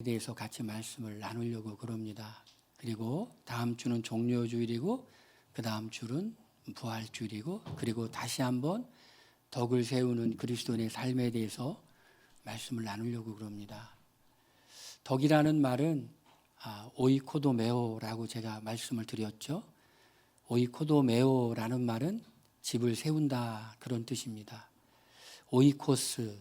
대해서 같이 말씀을 나누려고 그럽니다. 그리고 다음 주는 종료주일이고 그 다음 주는 부활주일이고 그리고 다시 한번 덕을 세우는 그리스도인의 삶에 대해서 말씀을 나누려고 그럽니다. 덕이라는 말은 오이코도메오라고 제가 말씀을 드렸죠. 오이코도메오라는 말은 집을 세운다 그런 뜻입니다. 오이코스는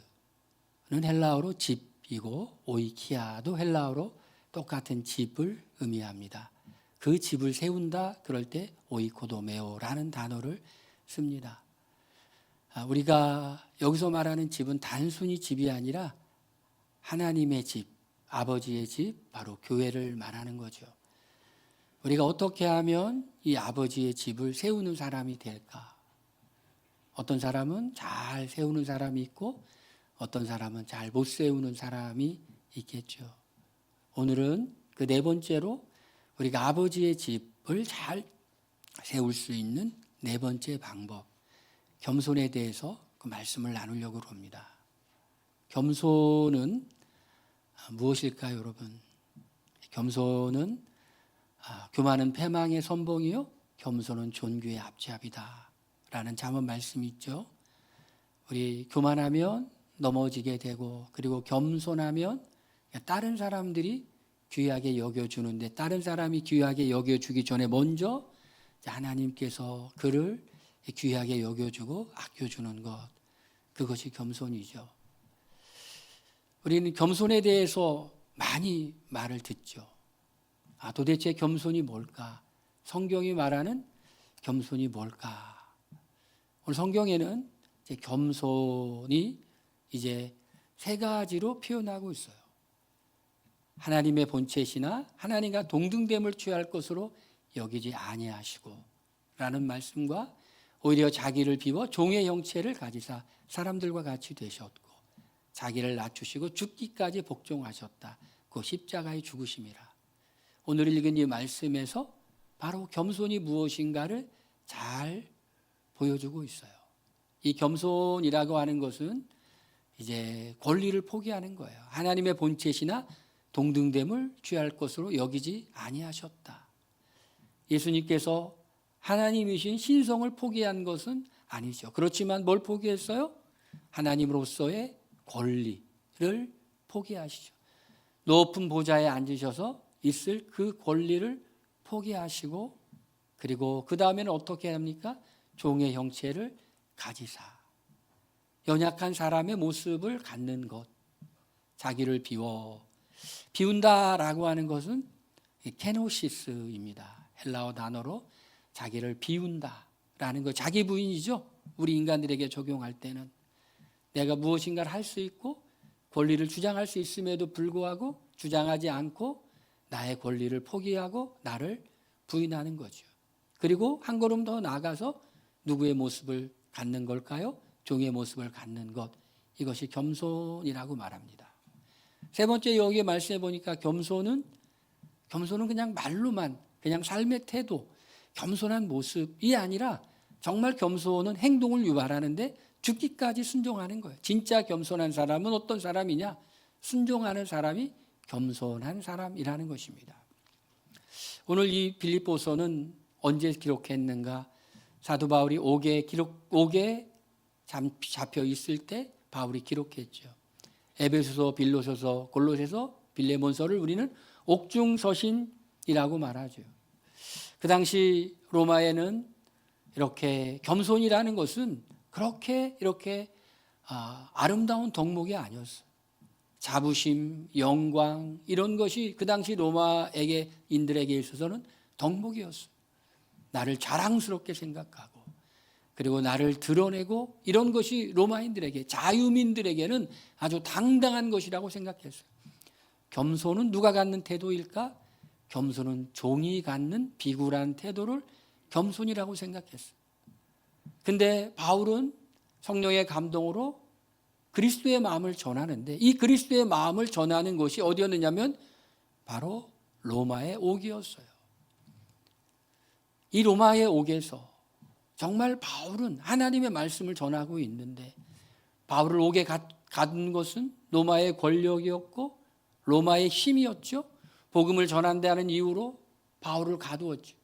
헬라어로 집이고 오이키아도 헬라어로 똑같은 집을 의미합니다. 그 집을 세운다 그럴 때 오이코도메오라는 단어를 씁니다. 우리가 여기서 말하는 집은 단순히 집이 아니라 하나님의 집, 아버지의 집, 바로 교회를 말하는 거죠. 우리가 어떻게 하면 이 아버지의 집을 세우는 사람이 될까? 어떤 사람은 잘 세우는 사람이 있고 어떤 사람은 잘 못 세우는 사람이 있겠죠. 오늘은 그 네 번째로 우리가 아버지의 집을 잘 세울 수 있는 네 번째 방법, 겸손에 대해서 그 말씀을 나누려고 합니다. 겸손은 무엇일까요, 여러분? 겸손은 교만은 패망의 선봉이요 겸손은 존귀의 앞잡이다 라는 잠언 말씀이 있죠. 우리 교만하면 넘어지게 되고 그리고 겸손하면 다른 사람들이 귀하게 여겨주는데 다른 사람이 귀하게 여겨주기 전에 먼저 하나님께서 그를 귀하게 여겨주고 아껴주는 것, 그것이 겸손이죠. 우리는 겸손에 대해서 많이 말을 듣죠. 도대체 겸손이 뭘까? 성경이 말하는 겸손이 뭘까? 오늘 성경에는 이제 겸손이 이제 세 가지로 표현하고 있어요. 하나님의 본체시나 하나님과 동등됨을 취할 것으로 여기지 아니하시고 라는 말씀과 오히려 자기를 비워 종의 형체를 가지사 사람들과 같이 되셨고 자기를 낮추시고 죽기까지 복종하셨다. 그 십자가의 죽으심이라. 오늘 읽은 이 말씀에서 바로 겸손이 무엇인가를 잘 보여주고 있어요. 이 겸손이라고 하는 것은 이제 권리를 포기하는 거예요. 하나님의 본체시나 동등됨을 취할 것으로 여기지 아니하셨다. 예수님께서 하나님이신 신성을 포기한 것은 아니죠. 그렇지만 뭘 포기했어요? 하나님으로서의 권리를 포기하시죠. 높은 보좌에 앉으셔서 있을 그 권리를 포기하시고 그리고 그 다음에는 어떻게 합니까? 종의 형체를 가지사 연약한 사람의 모습을 갖는 것, 자기를 비운다라고 하는 것은 케노시스입니다. 헬라어 단어로 자기를 비운다라는 것, 자기 부인이죠. 우리 인간들에게 적용할 때는 내가 무엇인가를 할 수 있고 권리를 주장할 수 있음에도 불구하고 주장하지 않고 나의 권리를 포기하고 나를 부인하는 거죠. 그리고 한 걸음 더 나아가서 누구의 모습을 갖는 걸까요? 종의 모습을 갖는 것, 이것이 겸손이라고 말합니다. 세 번째 여기에 말씀해 보니까 겸손은 그냥 말로만 그냥 삶의 태도, 겸손한 모습이 아니라 정말 겸손은 행동을 유발하는데 죽기까지 순종하는 거예요. 진짜 겸손한 사람은 어떤 사람이냐? 순종하는 사람이 겸손한 사람이라는 것입니다. 오늘 이 빌립보서는 언제 기록했는가? 사도 바울이 옥에 잡혀 있을 때 바울이 기록했죠. 에베소서, 빌로서서, 골로새서, 빌레몬서를 우리는 옥중서신이라고 말하죠. 그 당시 로마에는 이렇게 겸손이라는 것은 그렇게 이렇게 아름다운 덕목이 아니었어요. 자부심, 영광 이런 것이 그 당시 로마인들에게 있어서는 덕목이었어요. 나를 자랑스럽게 생각하고 그리고 나를 드러내고 이런 것이 로마인들에게, 자유민들에게는 아주 당당한 것이라고 생각했어요. 겸손은 누가 갖는 태도일까? 겸손은 종이 갖는 비굴한 태도를 겸손이라고 생각했어요. 근데 바울은 성령의 감동으로 그리스도의 마음을 전하는데 이 그리스도의 마음을 전하는 곳이 어디였느냐면 바로 로마의 옥이었어요. 이 로마의 옥에서 정말 바울은 하나님의 말씀을 전하고 있는데 바울을 옥에 간 것은 로마의 권력이었고 로마의 힘이었죠. 복음을 전한다는 이유로 바울을 가두었죠.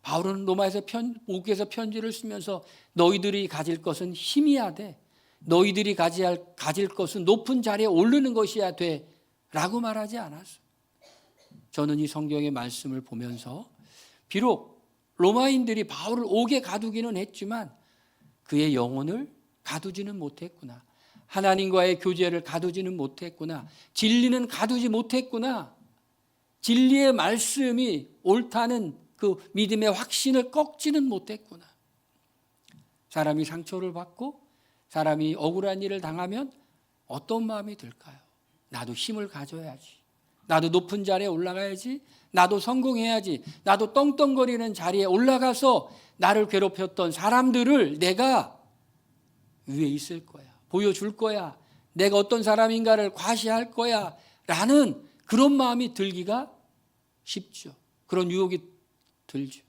바울은 로마에서 옥에서 편지를 쓰면서 너희들이 가질 것은 힘이야 돼. 너희들이 가질 것은 높은 자리에 오르는 것이야 돼. 라고 말하지 않았어요. 저는 이 성경의 말씀을 보면서 비록 로마인들이 바울을 옥에 가두기는 했지만 그의 영혼을 가두지는 못했구나. 하나님과의 교제를 가두지는 못했구나. 진리는 가두지 못했구나. 진리의 말씀이 옳다는 그 믿음의 확신을 꺾지는 못했구나. 사람이 상처를 받고 사람이 억울한 일을 당하면 어떤 마음이 들까요? 나도 힘을 가져야지. 나도 높은 자리에 올라가야지. 나도 성공해야지. 나도 떵떵거리는 자리에 올라가서 나를 괴롭혔던 사람들을 내가 위에 있을 거야. 보여줄 거야. 내가 어떤 사람인가를 과시할 거야. 라는 그런 마음이 들기가 쉽죠. 그런 유혹이 들죠.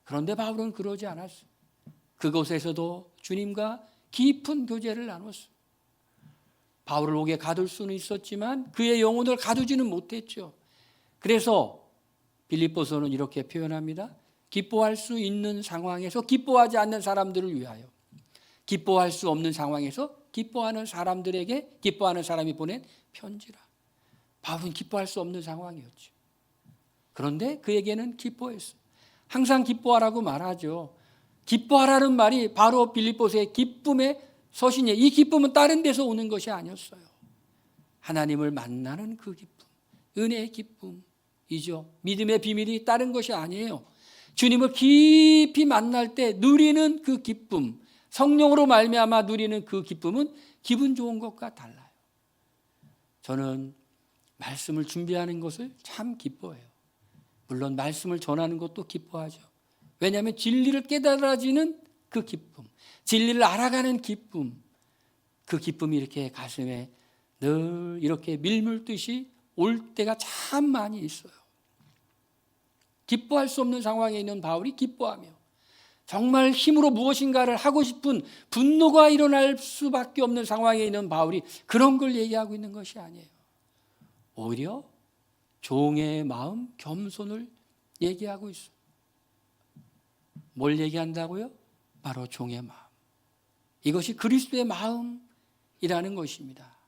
그런데 바울은 그러지 않았어요. 그곳에서도 주님과 깊은 교제를 나눴어요. 바울을 옥에 가둘 수는 있었지만 그의 영혼을 가두지는 못했죠. 그래서 빌립보서는 이렇게 표현합니다. 기뻐할 수 있는 상황에서 기뻐하지 않는 사람들을 위하여, 기뻐할 수 없는 상황에서 기뻐하는 사람들에게 기뻐하는 사람이 보낸 편지라. 바울은 기뻐할 수 없는 상황이었죠. 그런데 그에게는 기뻐했어요. 항상 기뻐하라고 말하죠. 기뻐하라는 말이 바로 빌립보서의 기쁨의 서신이에요. 이 기쁨은 다른 데서 오는 것이 아니었어요. 하나님을 만나는 그 기쁨, 은혜의 기쁨이죠. 믿음의 비밀이 다른 것이 아니에요. 주님을 깊이 만날 때 누리는 그 기쁨, 성령으로 말미암아 누리는 그 기쁨은 기분 좋은 것과 달라요. 저는 말씀을 준비하는 것을 참 기뻐해요. 물론 말씀을 전하는 것도 기뻐하죠. 왜냐하면 진리를 깨달아지는 그 기쁨, 진리를 알아가는 기쁨, 그 기쁨이 이렇게 가슴에 늘 이렇게 밀물듯이 올 때가 참 많이 있어요. 기뻐할 수 없는 상황에 있는 바울이 기뻐하며 정말 힘으로 무엇인가를 하고 싶은 분노가 일어날 수밖에 없는 상황에 있는 바울이 그런 걸 얘기하고 있는 것이 아니에요. 오히려 종의 마음, 겸손을 얘기하고 있어요. 뭘 얘기한다고요? 바로 종의 마음. 이것이 그리스도의 마음이라는 것입니다.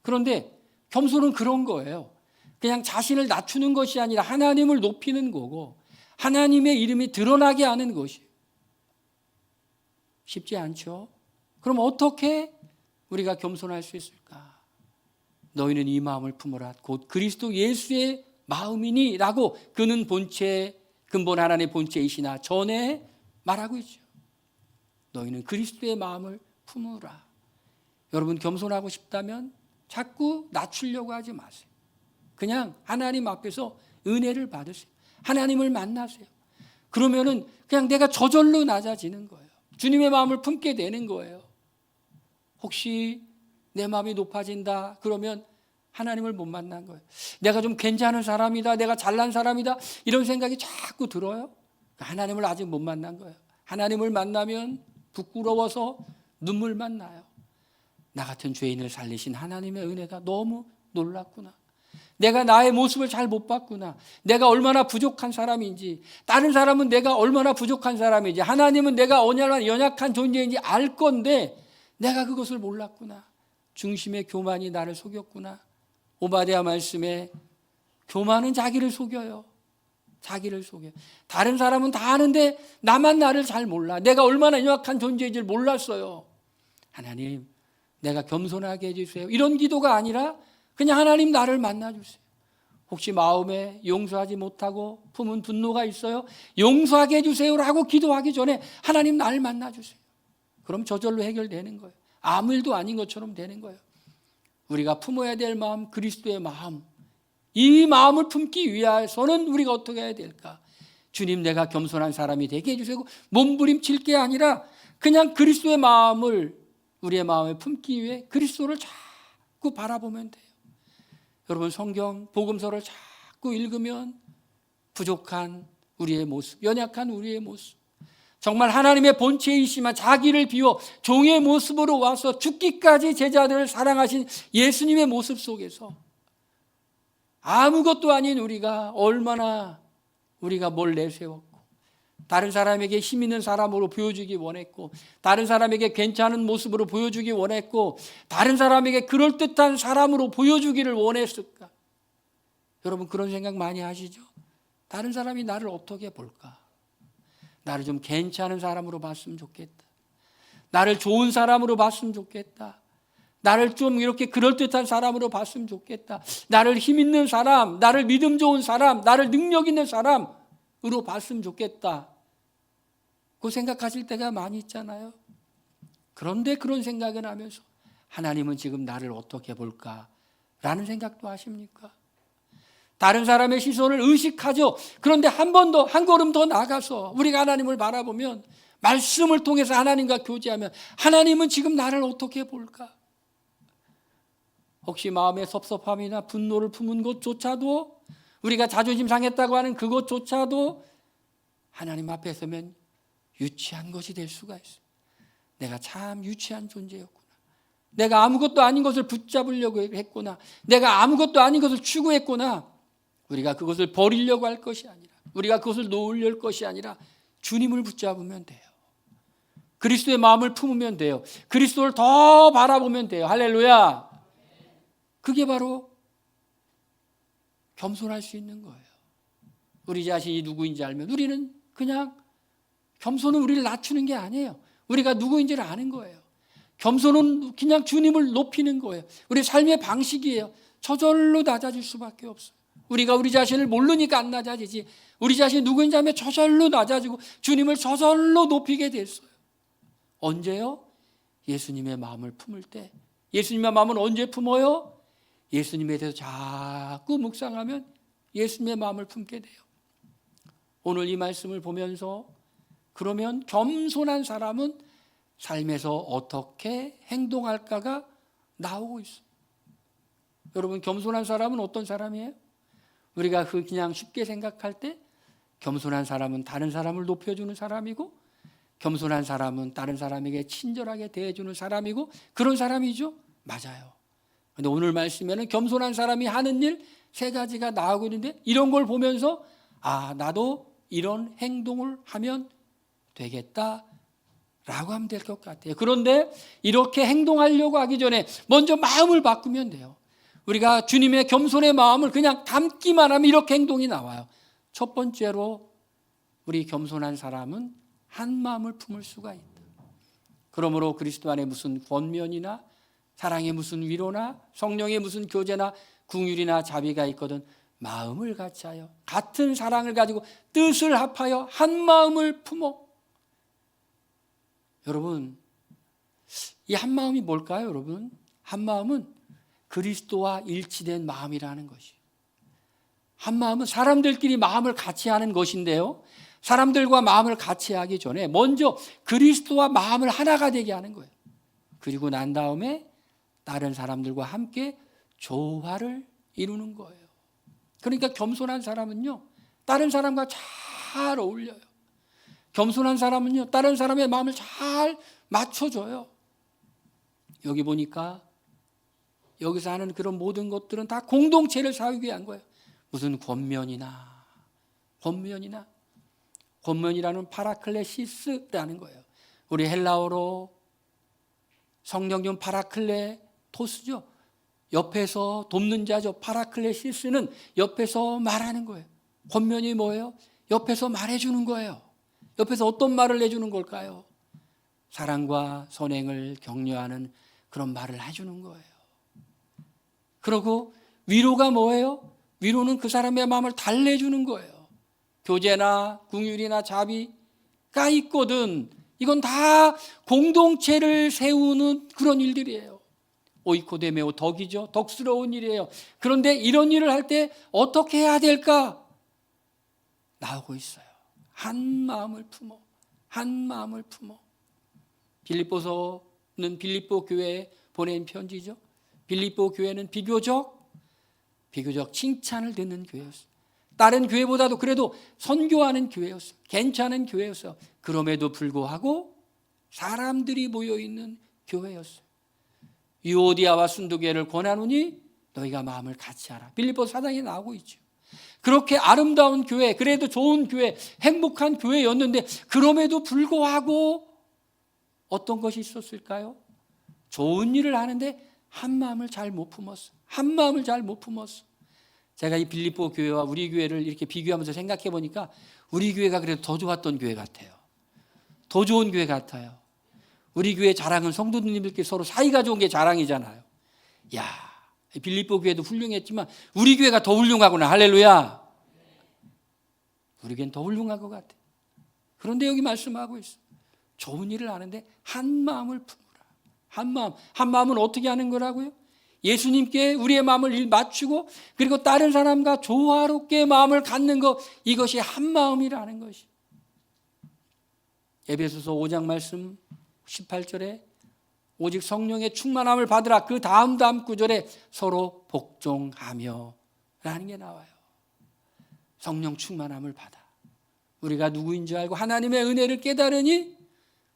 그런데 겸손은 그런 거예요. 그냥 자신을 낮추는 것이 아니라 하나님을 높이는 거고 하나님의 이름이 드러나게 하는 것이에요. 쉽지 않죠? 그럼 어떻게 우리가 겸손할 수 있을까? 너희는 이 마음을 품으라. 곧 그리스도 예수의 마음이니 라고 그는 본체, 근본 하나님의 본체이시나 전에 말하고 있죠. 너희는 그리스도의 마음을 품으라. 여러분 겸손하고 싶다면 자꾸 낮추려고 하지 마세요. 그냥 하나님 앞에서 은혜를 받으세요. 하나님을 만나세요. 그러면은 그냥 내가 저절로 낮아지는 거예요. 주님의 마음을 품게 되는 거예요. 혹시 내 마음이 높아진다 그러면 하나님을 못 만난 거예요. 내가 좀 괜찮은 사람이다, 내가 잘난 사람이다 이런 생각이 자꾸 들어요. 하나님을 아직 못 만난 거예요. 하나님을 만나면 부끄러워서 눈물만 나요. 나 같은 죄인을 살리신 하나님의 은혜가 너무 놀랍구나. 내가 나의 모습을 잘 못 봤구나. 내가 얼마나 부족한 사람인지, 다른 사람은 내가 얼마나 부족한 사람인지, 하나님은 내가 얼마나 연약한 존재인지 알 건데 내가 그것을 몰랐구나. 중심의 교만이 나를 속였구나. 오바댜 말씀에 교만은 자기를 속여요. 자기를 속여요. 다른 사람은 다 아는데 나만 나를 잘 몰라. 내가 얼마나 연약한 존재인지를 몰랐어요. 하나님, 내가 겸손하게 해주세요. 이런 기도가 아니라 그냥 하나님 나를 만나주세요. 혹시 마음에 용서하지 못하고 품은 분노가 있어요? 용서하게 해주세요라고 기도하기 전에 하나님 나를 만나주세요. 그럼 저절로 해결되는 거예요. 아무 일도 아닌 것처럼 되는 거예요. 우리가 품어야 될 마음, 그리스도의 마음, 이 마음을 품기 위해서는 우리가 어떻게 해야 될까? 주님, 내가 겸손한 사람이 되게 해주세요. 몸부림칠 게 아니라 그냥 그리스도의 마음을 우리의 마음에 품기 위해 그리스도를 자꾸 바라보면 돼요. 여러분, 성경 복음서를 자꾸 읽으면 부족한 우리의 모습, 연약한 우리의 모습, 정말 하나님의 본체이시만 자기를 비워 종의 모습으로 와서 죽기까지 제자들을 사랑하신 예수님의 모습 속에서 아무것도 아닌 우리가 얼마나 우리가 뭘 내세웠고 다른 사람에게 힘 있는 사람으로 보여주기 원했고 다른 사람에게 괜찮은 모습으로 보여주기 원했고 다른 사람에게 그럴듯한 사람으로 보여주기를 원했을까? 여러분 그런 생각 많이 하시죠? 다른 사람이 나를 어떻게 볼까? 나를 좀 괜찮은 사람으로 봤으면 좋겠다. 나를 좋은 사람으로 봤으면 좋겠다. 나를 좀 이렇게 그럴듯한 사람으로 봤으면 좋겠다. 나를 힘 있는 사람, 나를 믿음 좋은 사람, 나를 능력 있는 사람으로 봤으면 좋겠다. 그 생각하실 때가 많이 있잖아요. 그런데 그런 생각을 하면서 하나님은 지금 나를 어떻게 볼까? 라는 생각도 하십니까? 다른 사람의 시선을 의식하죠. 그런데 한 번 더, 한 걸음 더 나가서 우리가 하나님을 바라보면 말씀을 통해서 하나님과 교제하면 하나님은 지금 나를 어떻게 볼까? 혹시 마음에 섭섭함이나 분노를 품은 것조차도 우리가 자존심 상했다고 하는 그것조차도 하나님 앞에 서면 유치한 것이 될 수가 있어요. 내가 참 유치한 존재였구나. 내가 아무것도 아닌 것을 붙잡으려고 했구나. 내가 아무것도 아닌 것을 추구했구나. 우리가 그것을 버리려고 할 것이 아니라 우리가 그것을 놓으려 할 것이 아니라 주님을 붙잡으면 돼요. 그리스도의 마음을 품으면 돼요. 그리스도를 더 바라보면 돼요. 할렐루야. 그게 바로 겸손할 수 있는 거예요. 우리 자신이 누구인지 알면 우리는 그냥 겸손은 우리를 낮추는 게 아니에요. 우리가 누구인지를 아는 거예요. 겸손은 그냥 주님을 높이는 거예요. 우리 삶의 방식이에요. 저절로 낮아질 수밖에 없어요. 우리가 우리 자신을 모르니까 안 낮아지지. 우리 자신이 누구인지 알면 저절로 낮아지고 주님을 저절로 높이게 됐어요. 언제요? 예수님의 마음을 품을 때. 예수님의 마음은 언제 품어요? 예수님에 대해서 자꾸 묵상하면 예수님의 마음을 품게 돼요. 오늘 이 말씀을 보면서 그러면 겸손한 사람은 삶에서 어떻게 행동할까가 나오고 있어요. 여러분 겸손한 사람은 어떤 사람이에요? 우리가 그냥 쉽게 생각할 때 겸손한 사람은 다른 사람을 높여주는 사람이고 겸손한 사람은 다른 사람에게 친절하게 대해주는 사람이고 그런 사람이죠? 맞아요. 그런데 오늘 말씀에는 겸손한 사람이 하는 일 3가지가 나오고 있는데 이런 걸 보면서 나도 이런 행동을 하면 되겠다라고 하면 될 것 같아요. 그런데 이렇게 행동하려고 하기 전에 먼저 마음을 바꾸면 돼요. 우리가 주님의 겸손의 마음을 그냥 담기만 하면 이렇게 행동이 나와요. 첫 번째로 우리 겸손한 사람은 한 마음을 품을 수가 있다. 그러므로 그리스도 안에 무슨 권면이나 사랑의 무슨 위로나 성령의 무슨 교제나 긍휼이나 자비가 있거든 마음을 같이 하여 같은 사랑을 가지고 뜻을 합하여 한 마음을 품어. 여러분 이 한 마음이 뭘까요? 여러분 한 마음은 그리스도와 일치된 마음이라는 것이. 한 마음은 사람들끼리 마음을 같이 하는 것인데요. 사람들과 마음을 같이 하기 전에 먼저 그리스도와 마음을 하나가 되게 하는 거예요. 그리고 난 다음에 다른 사람들과 함께 조화를 이루는 거예요. 그러니까 겸손한 사람은요, 다른 사람과 잘 어울려요. 겸손한 사람은요, 다른 사람의 마음을 잘 맞춰줘요. 여기 보니까 여기서 하는 그런 모든 것들은 다 공동체를 사유하기 위한 거예요. 무슨 권면이라는 파라클레시스라는 거예요. 우리 헬라어로 성경용 파라클레토스죠. 옆에서 돕는 자죠. 파라클레시스는 옆에서 말하는 거예요. 권면이 뭐예요? 옆에서 말해주는 거예요. 옆에서 어떤 말을 해주는 걸까요? 사랑과 선행을 격려하는 그런 말을 해주는 거예요. 그리고 위로가 뭐예요? 위로는 그 사람의 마음을 달래주는 거예요. 교제나 긍휼이나 자비가 있거든. 이건 다 공동체를 세우는 그런 일들이에요. 오이코데메오 덕이죠. 덕스러운 일이에요. 그런데 이런 일을 할 때 어떻게 해야 될까? 나오고 있어요. 한 마음을 품어. 한 마음을 품어. 빌립보서는 빌립보 교회에 보낸 편지죠. 빌립보 교회는 비교적 칭찬을 듣는 교회였어요. 다른 교회보다도 그래도 선교하는 교회였어요. 괜찮은 교회였어요. 그럼에도 불구하고 사람들이 모여있는 교회였어요. 유오디아와 순두계를 권하노니 너희가 마음을 같이 하라. 빌립보서 4장에 나오고 있죠. 그렇게 아름다운 교회, 그래도 좋은 교회, 행복한 교회였는데 그럼에도 불구하고 어떤 것이 있었을까요? 좋은 일을 하는데 한 마음을 잘 못 품었어. 한 마음을 잘 못 품었어. 제가 이 빌립보 교회와 우리 교회를 이렇게 비교하면서 생각해 보니까 우리 교회가 그래도 더 좋았던 교회 같아요. 더 좋은 교회 같아요. 우리 교회 자랑은 성도님들끼리 서로 사이가 좋은 게 자랑이잖아요. 야, 빌립보 교회도 훌륭했지만 우리 교회가 더 훌륭하구나. 할렐루야. 우리 교회는 더 훌륭한 것 같아요. 그런데 여기 말씀하고 있어요. 좋은 일을 하는데 한 마음을 품으라. 한 마음. 한 마음은 어떻게 하는 거라고요? 예수님께 우리의 마음을 맞추고 그리고 다른 사람과 조화롭게 마음을 갖는 것, 이것이 한 마음이라는 것이. 에베소서 5장 말씀 18절에 오직 성령의 충만함을 받으라. 그 다음 구절에 서로 복종하며 라는 게 나와요. 성령 충만함을 받아. 우리가 누구인 줄 알고 하나님의 은혜를 깨달으니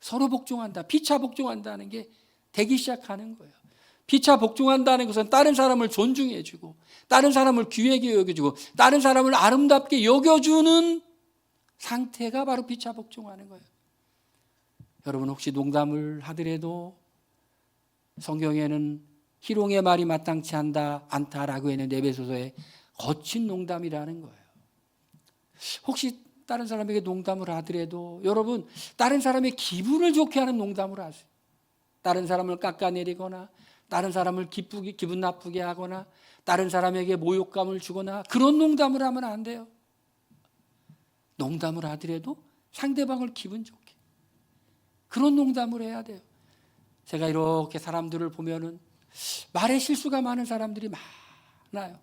서로 복종한다. 피차 복종한다는 게 되기 시작하는 거예요. 피차 복종한다는 것은 다른 사람을 존중해주고 다른 사람을 귀하게 여겨주고 다른 사람을 아름답게 여겨주는 상태가 바로 피차 복종하는 거예요. 여러분 혹시 농담을 하더라도 성경에는 희롱의 말이 마땅치 않다라고 했는데 에베소서에 거친 농담이라는 거예요. 혹시 다른 사람에게 농담을 하더라도 여러분 다른 사람의 기분을 좋게 하는 농담을 하세요. 다른 사람을 깎아내리거나 다른 사람을 기분 나쁘게 하거나 다른 사람에게 모욕감을 주거나 그런 농담을 하면 안 돼요. 농담을 하더라도 상대방을 기분 좋게 그런 농담을 해야 돼요. 제가 이렇게 사람들을 보면은 말에 실수가 많은 사람들이 많아요.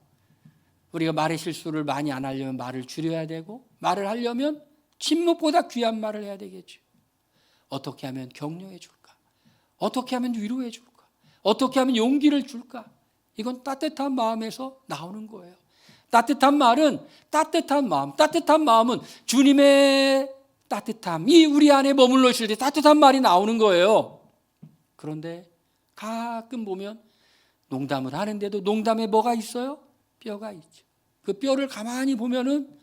우리가 말의 실수를 많이 안 하려면 말을 줄여야 되고 말을 하려면 침묵보다 귀한 말을 해야 되겠죠. 어떻게 하면 격려해 줄까? 어떻게 하면 위로해 줄까? 어떻게 하면 용기를 줄까? 이건 따뜻한 마음에서 나오는 거예요. 따뜻한 말은 따뜻한 마음, 따뜻한 마음은 주님의 따뜻함이 우리 안에 머물러 있을 때 따뜻한 말이 나오는 거예요. 그런데 가끔 보면 농담을 하는데도 농담에 뭐가 있어요? 뼈가 있죠. 그 뼈를 가만히 보면은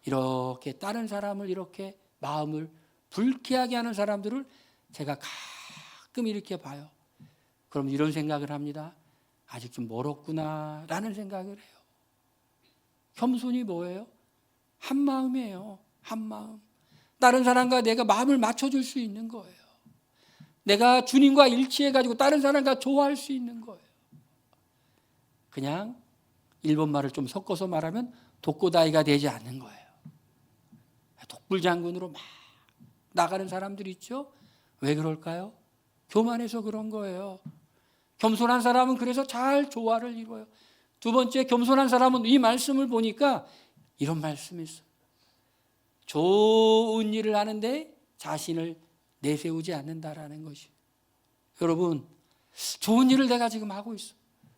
이렇게 다른 사람을 이렇게 마음을 불쾌하게 하는 사람들을 제가 가끔 이렇게 봐요. 그럼 이런 생각을 합니다. 아직 좀 멀었구나 라는 생각을 해요. 겸손이 뭐예요? 한 마음이에요. 한 마음. 다른 사람과 내가 마음을 맞춰줄 수 있는 거예요. 내가 주님과 일치해가지고 다른 사람과 좋아할 수 있는 거예요. 그냥 일본 말을 좀 섞어서 말하면 독고다이가 되지 않는 거예요. 독불장군으로 막 나가는 사람들이 있죠. 왜 그럴까요? 교만해서 그런 거예요. 겸손한 사람은 그래서 잘 조화를 이루어요. 두 번째, 겸손한 사람은 이 말씀을 보니까 이런 말씀이 있어요. 좋은 일을 하는데 자신을 내세우지 않는다라는 것이. 여러분, 좋은 일을 내가 지금 하고 있어.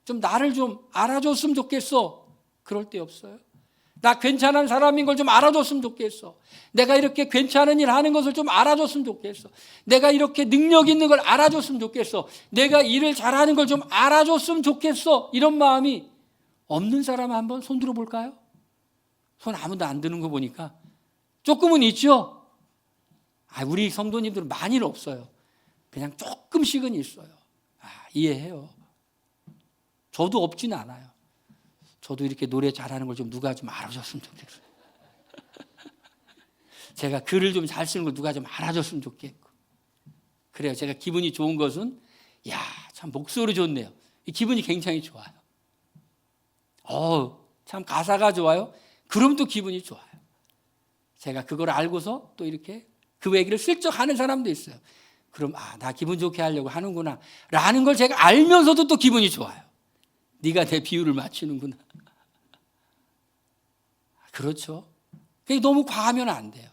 좀 나를 좀 알아줬으면 좋겠어. 그럴 때 없어요? 나 괜찮은 사람인 걸 좀 알아줬으면 좋겠어. 내가 이렇게 괜찮은 일 하는 것을 좀 알아줬으면 좋겠어. 내가 이렇게 능력 있는 걸 알아줬으면 좋겠어. 내가 일을 잘하는 걸 좀 알아줬으면 좋겠어. 이런 마음이 없는 사람 한번 손 들어볼까요? 손 아무도 안 드는 거 보니까 조금은 있죠? 우리 성도님들은 많이는 없어요. 그냥 조금씩은 있어요. 이해해요. 저도 없지는 않아요. 저도 이렇게 노래 잘하는 걸 좀 누가 좀 알아줬으면 좋겠어요. 제가 글을 좀 잘 쓰는 걸 누가 좀 알아줬으면 좋겠고. 그래요. 제가 기분이 좋은 것은 참 목소리 좋네요. 이 기분이 굉장히 좋아요. 참 가사가 좋아요. 그럼 또 기분이 좋아요. 제가 그걸 알고서 또 이렇게 그 얘기를 슬쩍 하는 사람도 있어요. 그럼 나 기분 좋게 하려고 하는구나 라는 걸 제가 알면서도 또 기분이 좋아요. 네가 내 비율을 맞추는구나. 그렇죠. 그게 너무 과하면 안 돼요.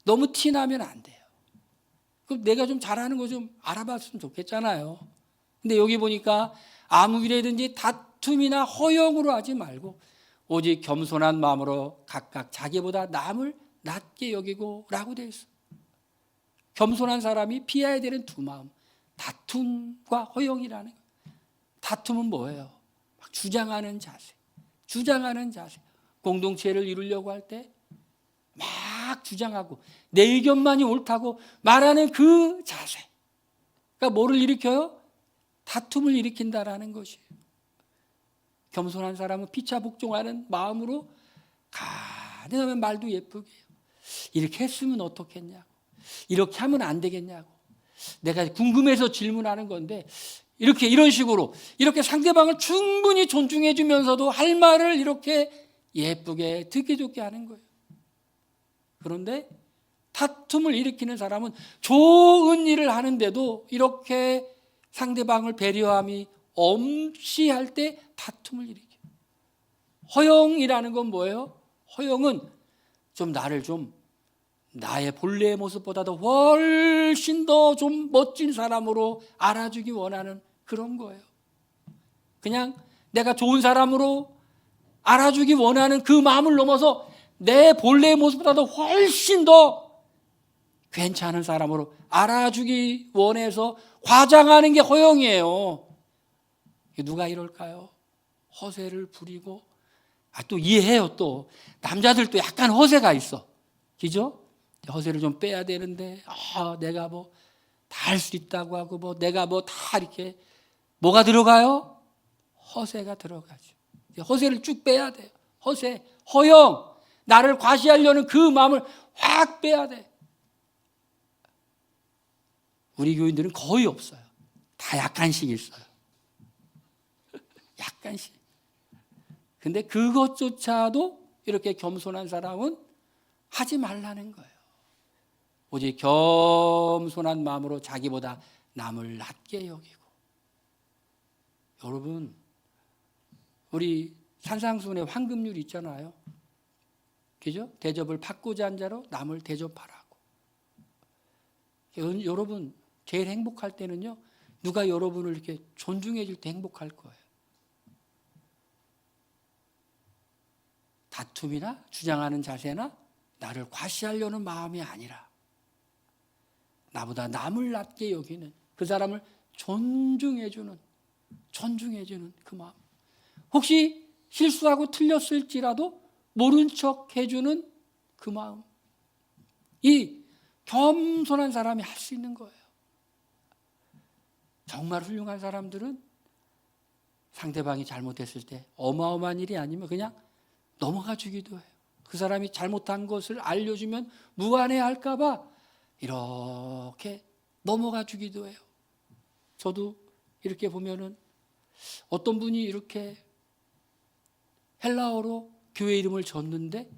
너무 티나면 안 돼요. 그럼 내가 좀 잘하는 거 좀 알아봤으면 좋겠잖아요. 근데 여기 보니까 아무 일이든지 다툼이나 허영으로 하지 말고 오직 겸손한 마음으로 각각 자기보다 남을 낮게 여기고 라고 되어 있어요. 겸손한 사람이 피해야 되는 두 마음, 다툼과 허영이라는 거예요. 다툼은 뭐예요? 주장하는 자세, 주장하는 자세. 공동체를 이루려고 할 때 막 주장하고 내 의견만이 옳다고 말하는 그 자세. 그러니까 뭐를 일으켜요? 다툼을 일으킨다라는 것이에요. 겸손한 사람은 피차 복종하는 마음으로 가능하면 말도 예쁘게 해요. 이렇게 했으면 어떻겠냐고, 이렇게 하면 안 되겠냐고, 내가 궁금해서 질문하는 건데 이렇게 이런 식으로 이렇게 상대방을 충분히 존중해 주면서도 할 말을 이렇게 예쁘게 듣기 좋게 하는 거예요. 그런데 다툼을 일으키는 사람은 좋은 일을 하는데도 이렇게 상대방을 배려함이 없이 할 때 다툼을 일으켜요. 허영이라는 건 뭐예요? 허영은 좀 나를 좀 나의 본래의 모습보다도 훨씬 더 좀 멋진 사람으로 알아주기 원하는 그런 거예요. 그냥 내가 좋은 사람으로 알아주기 원하는 그 마음을 넘어서 내 본래의 모습보다도 훨씬 더 괜찮은 사람으로 알아주기 원해서 과장하는 게 허영이에요. 누가 이럴까요? 허세를 부리고, 또 이해해요. 또 남자들도 약간 허세가 있어, 그죠? 허세를 좀 빼야 되는데, 내가 뭐 다 할 수 있다고 하고, 뭐 내가 뭐 다 이렇게 뭐가 들어가요? 허세가 들어가죠. 허세를 쭉 빼야 돼요. 허세, 허영, 나를 과시하려는 그 마음을 확 빼야 돼. 우리 교인들은 거의 없어요. 다 약간씩 있어요. 약간씩. 근데 그것조차도 이렇게 겸손한 사람은 하지 말라는 거예요. 오직 겸손한 마음으로 자기보다 남을 낮게 여기고. 여러분, 우리 산상순의 황금률 있잖아요. 그죠? 대접을 받고자 한 자로 남을 대접하라고. 여러분, 제일 행복할 때는요, 누가 여러분을 이렇게 존중해 줄 때 행복할 거예요. 다툼이나 주장하는 자세나 나를 과시하려는 마음이 아니라 나보다 남을 낮게 여기는 그 사람을 존중해 주는 그 마음. 혹시 실수하고 틀렸을지라도 모른 척 해주는 그 마음. 이 겸손한 사람이 할 수 있는 거예요. 정말 훌륭한 사람들은 상대방이 잘못했을 때 어마어마한 일이 아니면 그냥 넘어가 주기도 해요. 그 사람이 잘못한 것을 알려주면 무안해할까 봐 이렇게 넘어가 주기도 해요. 저도 이렇게 보면은 어떤 분이 이렇게 헬라어로 교회 이름을 줬는데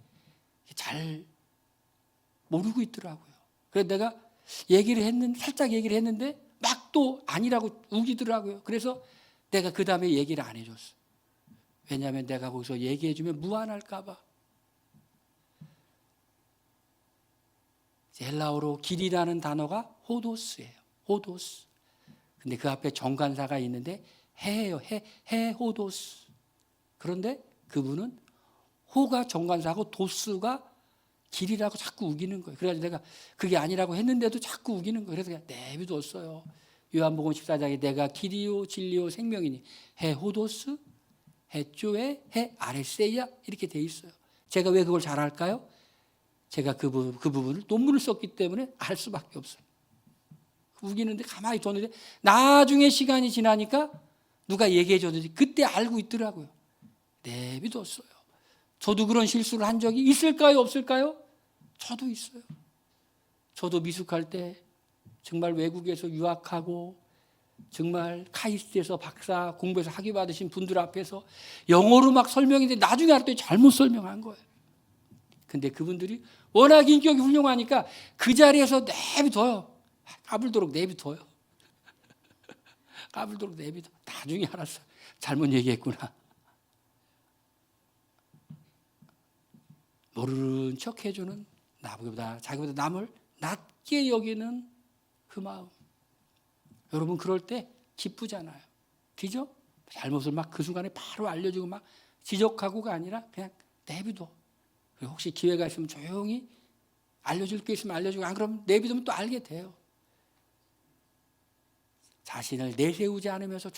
잘 모르고 있더라고요. 그래서 내가 살짝 얘기를 했는데 막 또 아니라고 우기더라고요. 그래서 내가 그 다음에 얘기를 안 해줬어요. 왜냐하면 내가 거기서 얘기해주면 무안할까 봐. 헬라어로 길이라는 단어가 호도스예요. 호도스. 근데 그 앞에 정관사가 있는데 해예요. 해 호도스. 그런데 그분은 호가 정관사고 도스가 길이라고 자꾸 우기는 거예요. 그래서 내가 그게 아니라고 했는데도 자꾸 우기는 거예요. 그래서 그냥 내비뒀어요. 요한복음 14장에 내가 길이요 진리요 생명이니 해 호도스, 해 쪼에, 해 아레세야 이렇게 돼 있어요. 제가 왜 그걸 잘 알까요? 제가 그 부분을 논문을 썼기 때문에 알 수밖에 없어요. 우기는데 가만히 뒀는데 나중에 시간이 지나니까 누가 얘기해 줬는지 그때 알고 있더라고요. 내비뒀어요. 저도 그런 실수를 한 적이 있을까요? 없을까요? 저도 있어요. 저도 미숙할 때 정말 외국에서 유학하고 정말 카이스트에서 박사 공부해서 학위 받으신 분들 앞에서 영어로 막 설명했는데 나중에 알았더니 잘못 설명한 거예요. 근데 그분들이 워낙 인격이 훌륭하니까 그 자리에서 내비둬요. 까불도록 내비둬요. 까불도록 내비둬. 나중에 알았어. 잘못 얘기했구나. 모르는 척 해주는 자기보다 남을 낮게 여기는 그 마음. 여러분 그럴 때 기쁘잖아요. 그죠? 잘못을 막 그 순간에 바로 알려주고 막 지적하고가 아니라 그냥 내비둬. 혹시 기회가 있으면 조용히 알려줄 게 있으면 알려주고 안 그러면 내비두면 또 알게 돼요. 자신을 내세우지 않으면서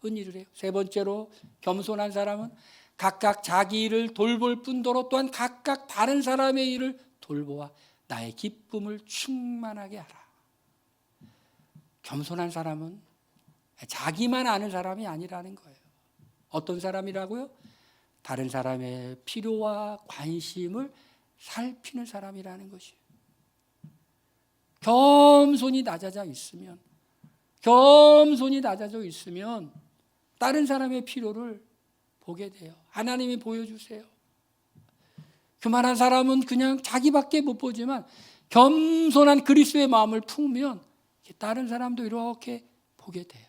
의리를 해요. 세 번째로 겸손한 사람은 각각 자기 일을 돌볼 뿐더러 또한 각각 다른 사람의 일을 돌보아 나의 기쁨을 충만하게 하라. 겸손한 사람은 자기만 아는 사람이 아니라는 거예요. 어떤 사람이라고요? 다른 사람의 필요와 관심을 살피는 사람이라는 것이에요. 겸손히 낮아져 있으면 다른 사람의 필요를 보게 돼요. 하나님이 보여주세요. 그만한 사람은 그냥 자기밖에 못 보지만 겸손한 그리스도의 마음을 품으면 다른 사람도 이렇게 보게 돼요.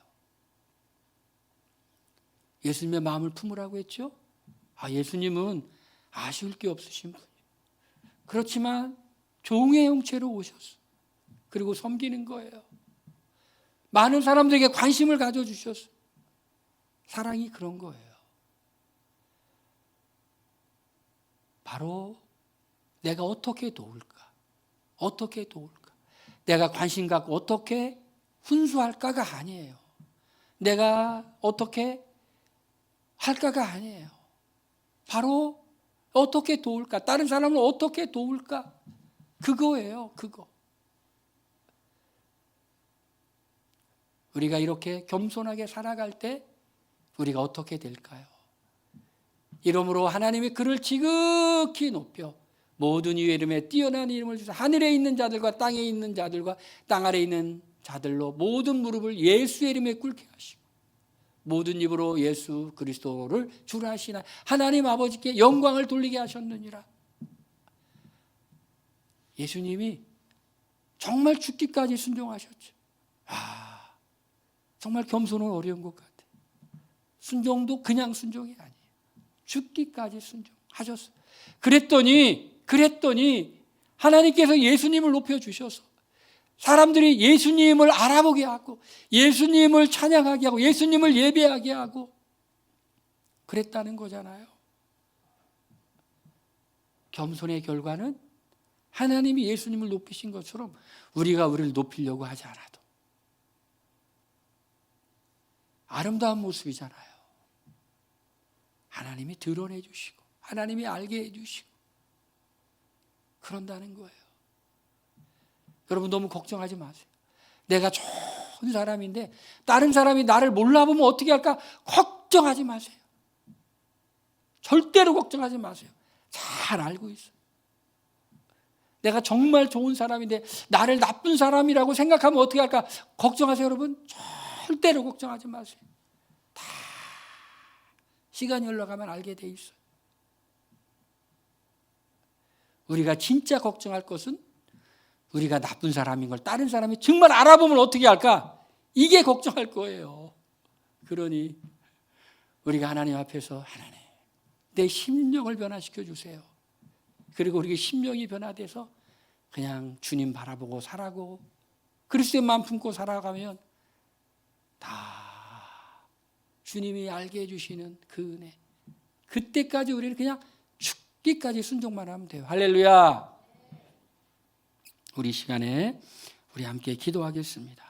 예수님의 마음을 품으라고 했죠? 예수님은 아쉬울 게 없으신 분이에요. 그렇지만 종의 형체로 오셨어요. 그리고 섬기는 거예요. 많은 사람들에게 관심을 가져주셨어요. 사랑이 그런 거예요. 바로 내가 어떻게 도울까? 내가 관심 갖고 어떻게 훈수할까가 아니에요. 내가 어떻게 할까가 아니에요. 바로 어떻게 도울까? 다른 사람을 어떻게 도울까? 그거예요. 그거. 우리가 이렇게 겸손하게 살아갈 때 우리가 어떻게 될까요? 이러므로 하나님이 그를 지극히 높여 모든 이의 이름에 뛰어난 이름을 주사 하늘에 있는 자들과 땅에 있는 자들과 땅 아래에 있는 자들로 모든 무릎을 예수의 이름에 꿇게 하시고 모든 입으로 예수 그리스도를 주라 하시나 하나님 아버지께 영광을 돌리게 하셨느니라. 예수님이 정말 죽기까지 순종하셨죠. 정말 겸손은 어려운 것 같아요. 순종도 그냥 순종이 아니에요. 죽기까지 순종하셨어요. 그랬더니 하나님께서 예수님을 높여주셔서 사람들이 예수님을 알아보게 하고 예수님을 찬양하게 하고 예수님을 예배하게 하고 그랬다는 거잖아요. 겸손의 결과는 하나님이 예수님을 높이신 것처럼 우리가 우리를 높이려고 하지 않아도 아름다운 모습이잖아요. 하나님이 드러내 주시고 하나님이 알게 해 주시고 그런다는 거예요. 여러분 너무 걱정하지 마세요. 내가 좋은 사람인데 다른 사람이 나를 몰라보면 어떻게 할까? 걱정하지 마세요. 절대로 걱정하지 마세요. 잘 알고 있어요. 내가 정말 좋은 사람인데 나를 나쁜 사람이라고 생각하면 어떻게 할까? 걱정하세요. 여러분 절대로 걱정하지 마세요. 다 시간이 흘러가면 알게 돼 있어요. 우리가 진짜 걱정할 것은 우리가 나쁜 사람인 걸 다른 사람이 정말 알아보면 어떻게 할까? 이게 걱정할 거예요. 그러니 우리가 하나님 앞에서 하나님 내 심령을 변화시켜 주세요. 그리고 우리 심령이 변화돼서 그냥 주님 바라보고 살아고 그리스도의 마음 품고 살아가면 다 주님이 알게 해주시는 그 은혜. 그때까지 우리는 그냥 죽기까지 순종만 하면 돼요. 할렐루야. 우리 시간에 우리 함께 기도하겠습니다.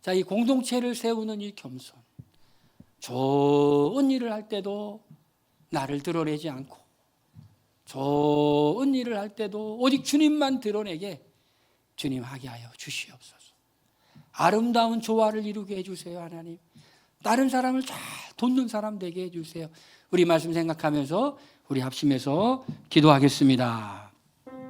자, 이 공동체를 세우는 이 겸손. 좋은 일을 할 때도 나를 드러내지 않고 좋은 일을 할 때도 오직 주님만 드러내게 주님 하게 하여 주시옵소서. 아름다운 조화를 이루게 해주세요. 하나님. 다른 사람을 잘 돕는 사람 되게 해주세요. 우리 말씀 생각하면서 우리 합심해서 기도하겠습니다.